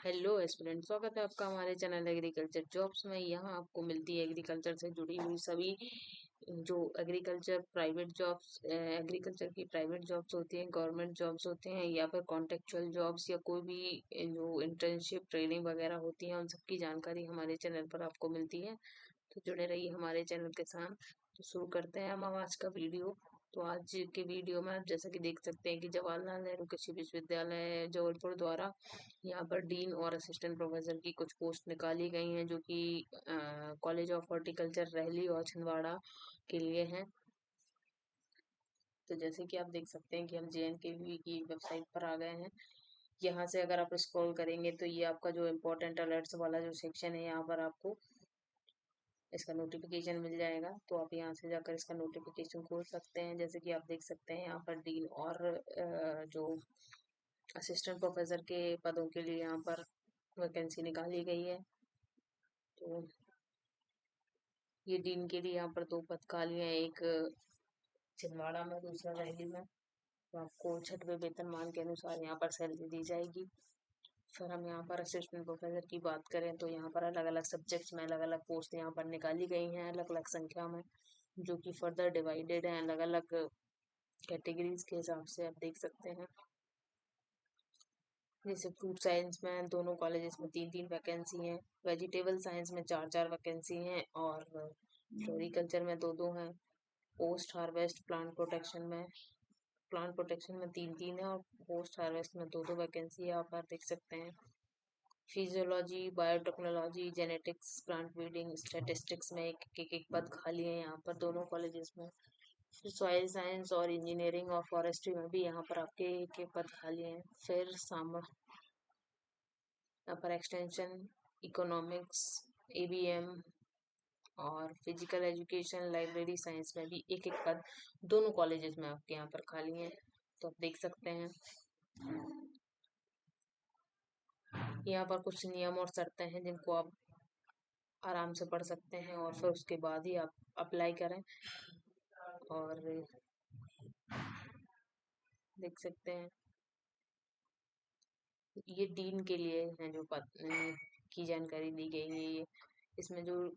Hello student, स्वागत है आपका हमारे चैनल एग्रीकल्चर जॉब्स में। यहाँ आपको मिलती है एग्रीकल्चर से जुड़ी हुई सभी जो एग्रीकल्चर की प्राइवेट जॉब्स होती हैं, गवर्नमेंट जॉब्स होते हैं, या फिर कॉन्ट्रेक्चुअल जॉब्स, या कोई भी जो इंटर्नशिप ट्रेनिंग वगैरह होती है, उन सबकी जानकारी हमारे चैनल पर आपको मिलती है। तो जुड़े रहिए हमारे चैनल के साथ। तो शुरू करते हैं हम आज का वीडियो। तो आज के वीडियो में आप जैसा कि देख सकते हैं कि जवाहरलाल नेहरू कृषि विश्वविद्यालय जबलपुर द्वारा यहाँ पर डीन और असिस्टेंट प्रोफेसर की कुछ पोस्ट निकाली गई हैं, जो कि कॉलेज ऑफ हॉर्टिकल्चर रहली और छिंदवाड़ा के लिए हैं। तो जैसे कि आप देख सकते हैं कि हम JNKV की वेबसाइट पर आ गए हैं। यहाँ से अगर आप स्क्रॉल करेंगे तो ये आपका जो इम्पोर्टेंट अलर्ट्स वाला जो सेक्शन है, यहाँ पर आपको इसका नोटिफिकेशन मिल जाएगा। तो आप यहाँ से जाकर इसका नोटिफिकेशन खोल सकते हैं। जैसे कि आप देख सकते हैं यहाँ पर डीन और जो असिस्टेंट प्रोफेसर के पदों के लिए यहाँ पर वैकेंसी निकाली गई है। तो ये डीन के लिए यहाँ पर 2 पद खाली हैं, एक छिंदवाड़ा में, दूसरा रहली में। तो आपको 6वें वेतनमान के अनुसार यहाँ पर सैलरी दी जाएगी। फिर हम यहाँ पर असिस्टेंट प्रोफेसर की बात करें तो यहाँ पर अलग अलग सब्जेक्ट्स में अलग अलग पोस्ट यहाँ पर निकाली गई हैं, अलग अलग संख्या में, जो कि फर्दर डिवाइडेड हैं अलग अलग कैटेगरीज के हिसाब से। आप देख सकते हैं जैसे फ्रूट साइंस में दोनों कॉलेजेस में 3-3 वैकेंसी हैं, वेजिटेबल साइंस में 4-4 वैकेंसी हैं, और फ्लोरिकल्चर में 2-2 हैं। पोस्ट हार्वेस्ट प्लांट प्रोटेक्शन में 3-3 है, और पोस्ट हार्वेस्ट में 2-2 वैकेंसी है। आप देख सकते हैं physiology, biotechnology, genetics, plant breeding, statistics में एक पद खाली है यहाँ पर दोनों कॉलेजेस में। फिर सॉइल साइंस और इंजीनियरिंग और फॉरेस्ट्री में भी यहाँ पर आपके एक पद खाली हैं। फिर यहाँ पर एक्सटेंशन, इकोनॉमिक्स, ABM और फिजिकल एजुकेशन, लाइब्रेरी साइंस में भी एक एक पद दोनों कॉलेजेस में आपके यहाँ पर खाली हैं। तो आप देख सकते हैं यहाँ पर कुछ नियम और शर्तें हैं जिनको आप आराम से पढ़ सकते हैं, और फिर उसके बाद ही आप अप्लाई करें। और देख सकते हैं ये डीन के लिए है जो पद की जानकारी दी गई है। ये इसमें जो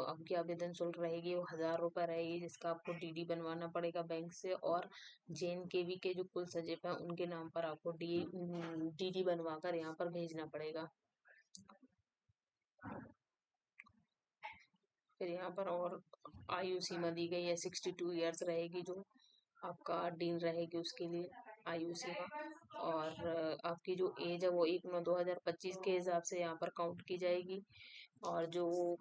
आपकी आवेदन शुल्क रहेगी वो 1000 रुपये रहेगी, जिसका आपको DD बनवाना पड़ेगा बैंक से, और JNKV के जो कुल सचिव हैं उनके नाम पर आपको DD बनवा कर यहाँ पर भेजना पड़ेगा। फिर यहाँ पर और आयु सीमा दी गई है, 62 ईयर्स रहेगी जो आपका डीन रहेगी उसके लिए आयु सीमा। और आपकी जो एज है वो 1/9/2025 के हिसाब से यहाँ पर काउंट की जाएगी। और जो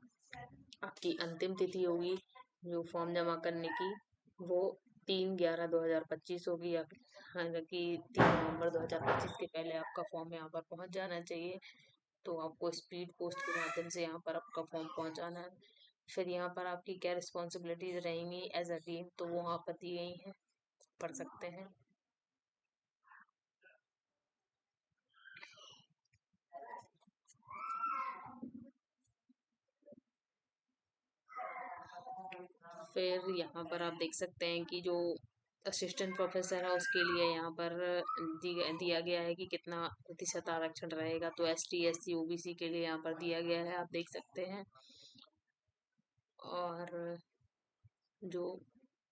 आपकी अंतिम तिथि होगी जो फॉर्म जमा करने की, वो 3/11/2025 होगी। हालांकि 3 नवंबर 2025 के पहले आपका फॉर्म यहाँ पर पहुँच जाना चाहिए। तो आपको स्पीड पोस्ट के माध्यम से यहाँ पर आपका फॉर्म पहुँचाना है। फिर यहाँ पर आपकी क्या रिस्पॉन्सिबिलिटीज रहेंगी एज अ डीन, तो वो वहाँ पर दी गई हैं, पढ़ सकते हैं। फिर यहाँ पर आप देख सकते हैं कि जो असिस्टेंट प्रोफेसर है उसके लिए यहाँ पर दिया गया है कि कितना प्रतिशत आरक्षण रहेगा। तो ST SC OBC के लिए यहाँ पर दिया गया है, आप देख सकते हैं। और जो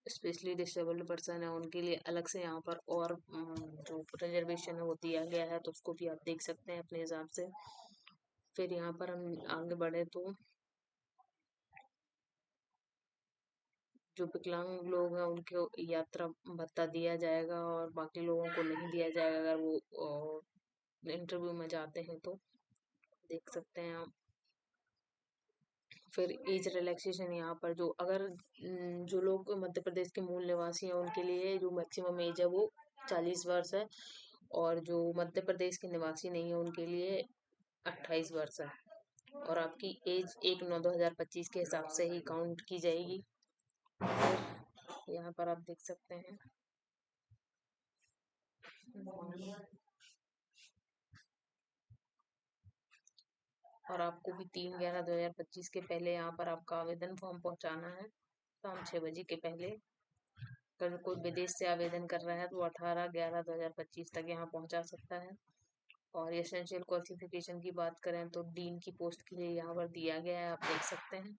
स्पेशली डिसेबल्ड पर्सन है उनके लिए अलग से यहाँ पर और जो रिजर्वेशन है वो दिया गया है, तो उसको भी आप देख सकते हैं अपने हिसाब से। फिर यहाँ पर हम आगे बढ़े तो जो विकलांग लोग हैं उनको यात्रा भत्ता दिया जाएगा, और बाकी लोगों को नहीं दिया जाएगा अगर वो इंटरव्यू में जाते हैं तो। देख सकते हैं आप। फिर एज रिलैक्सेशन यहाँ पर जो अगर जो लोग मध्य प्रदेश के मूल निवासी हैं उनके लिए जो मैक्सिमम एज है वो 40 वर्ष है, और जो मध्य प्रदेश के निवासी नहीं है उनके लिए 28 वर्ष है। और आपकी एज 1/9/2025 के हिसाब से ही काउंट की जाएगी। फिर यहाँ पर आप देख सकते हैं और आपको भी 3/11/2025 के पहले यहाँ पर आपका आवेदन फॉर्म पहुँचाना है, शाम 6 बजे के पहले। अगर कोई विदेश से आवेदन कर रहा है तो 18/11/2025 तक यहाँ पहुँचा सकता है। और एसेंशियल क्वालिफिकेशन की बात करें तो डीन की पोस्ट के लिए यहाँ पर दिया गया है, आप देख सकते हैं।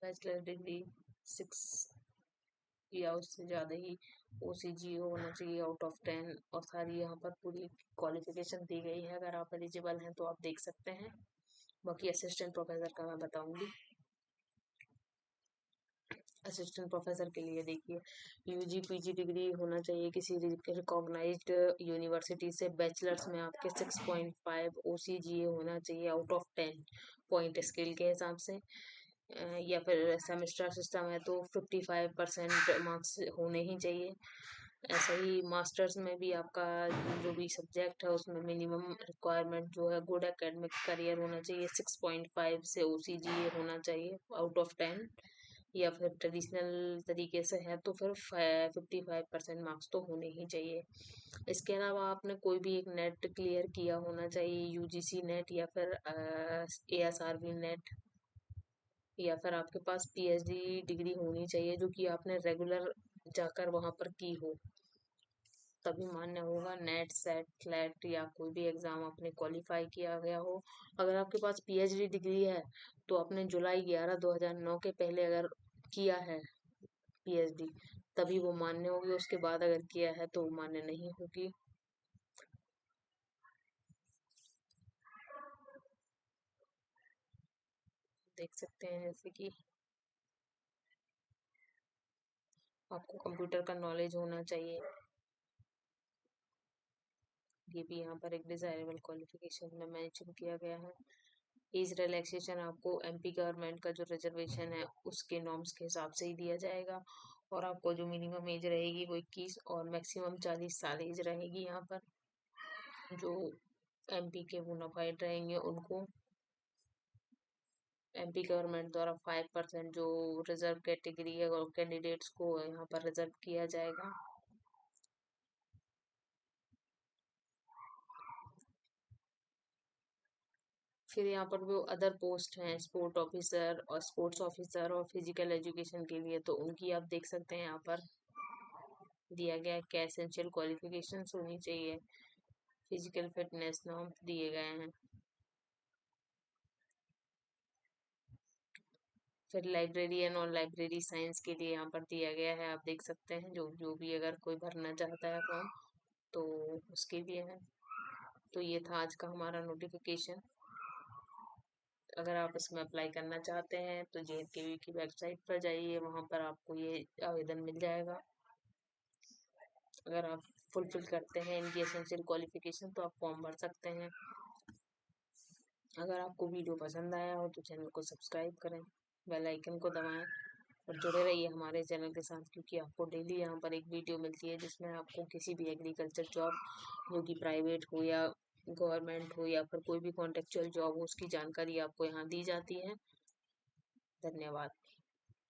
बैचलर डिग्री 6 या उससे ज़्यादा ही OCGO होना चाहिए आउट ऑफ 10, और सारी यहाँ पर पूरी क्वालिफिकेशन दी गई है। अगर आप एलिजिबल हैं तो आप देख सकते हैं। बाकी असिस्टेंट प्रोफेसर का मैं बताऊंगी। असिस्टेंट प्रोफेसर के लिए देखिए, UG PG डिग्री होना चाहिए किसी रिकॉग्नाइज्ड यूनिवर्सिटी से। बैचलर्स में आपके 6.5 OCGA होना चाहिए आउट ऑफ 10 पॉइंट स्केल के हिसाब से। या फिर सेमेस्टर सिस्टम है तो 55% मार्क्स होने ही चाहिए। ऐसा ही मास्टर्स में भी आपका जो भी सब्जेक्ट है उसमें मिनिमम रिक्वायरमेंट जो है गुड एकेडमिक करियर होना चाहिए। 6.5 से OCGA होना चाहिए आउट ऑफ 10। या फिर ट्रेडिशनल तरीके से है तो फिर 55% मार्क्स तो होने ही चाहिए। इसके अलावा आपने कोई भी एक नेट क्लियर किया होना चाहिए, UGC नेट या फिर ASRB नेट, या फिर आपके पास PhD डिग्री होनी चाहिए जो कि आपने रेगुलर जाकर वहाँ पर की हो, तभी मान्य होगा। नेट सेट फ्लैट या कोई भी एग्जाम आपने क्वालिफाई किया गया हो। अगर आपके पास PhD डिग्री है तो आपने जुलाई 11 2009 के पहले अगर किया है PhD, तभी वो मान्य होगी। उसके बाद अगर किया है तो वो मान्य नहीं होगी। देख सकते हैं जैसे कि आपको कंप्यूटर का नॉलेज होना चाहिए, ये भी यहाँ पर एक डिजायरेबल क्वालिफिकेशन में मेंशन किया गया है। एज रिलैक्सेशन आपको MP गवर्नमेंट का जो रिजर्वेशन है उसके नॉर्म्स के हिसाब से ही दिया जाएगा। और आपको जो मिनिमम एज रहेगी वो 21 और मैक्सिमम 40 साल एज रहेगी। यहाँ पर जो MP के बोनाफाइड रहेंगे उनको MP गवर्नमेंट द्वारा 5% जो रिजर्व कैटेगरी है और कैंडिडेट्स को यहाँ पर रिजर्व किया जाएगा। फिर यहाँ पर जो अदर पोस्ट हैं, स्पोर्ट ऑफिसर और स्पोर्ट्स ऑफिसर और फिजिकल एजुकेशन के लिए, तो उनकी आप देख सकते हैं यहाँ पर दिया गया है क्या एसेंशियल क्वालिफिकेशंस होनी चाहिए। फिजिकल फिटनेस नॉर्म दिए गए हैं। फिर लाइब्रेरियन और लाइब्रेरी साइंस के लिए यहाँ पर दिया गया है, आप देख सकते हैं। जो जो भी अगर कोई भरना चाहता है फॉर्म तो उसके लिए है। तो ये था आज का हमारा नोटिफिकेशन। अगर आप इसमें अप्लाई करना चाहते हैं तो JNKV की वेबसाइट पर जाइए, वहाँ पर आपको ये आवेदन मिल जाएगा। अगर आप फुलफिल करते हैं इनकी एसेंशियल क्वालिफिकेशन तो आप फॉर्म भर सकते हैं। अगर आपको वीडियो पसंद आया हो तो चैनल को सब्सक्राइब करें, बेल आइकन को दबाएं और जुड़े रहिए हमारे चैनल के साथ, क्योंकि आपको डेली यहाँ पर एक वीडियो मिलती है जिसमें आपको किसी भी एग्रीकल्चर जॉब, जो कि प्राइवेट हो या गवर्नमेंट हो या फिर कोई भी कॉन्ट्रेक्चुअल जॉब हो, उसकी जानकारी आपको यहाँ दी जाती है। धन्यवाद।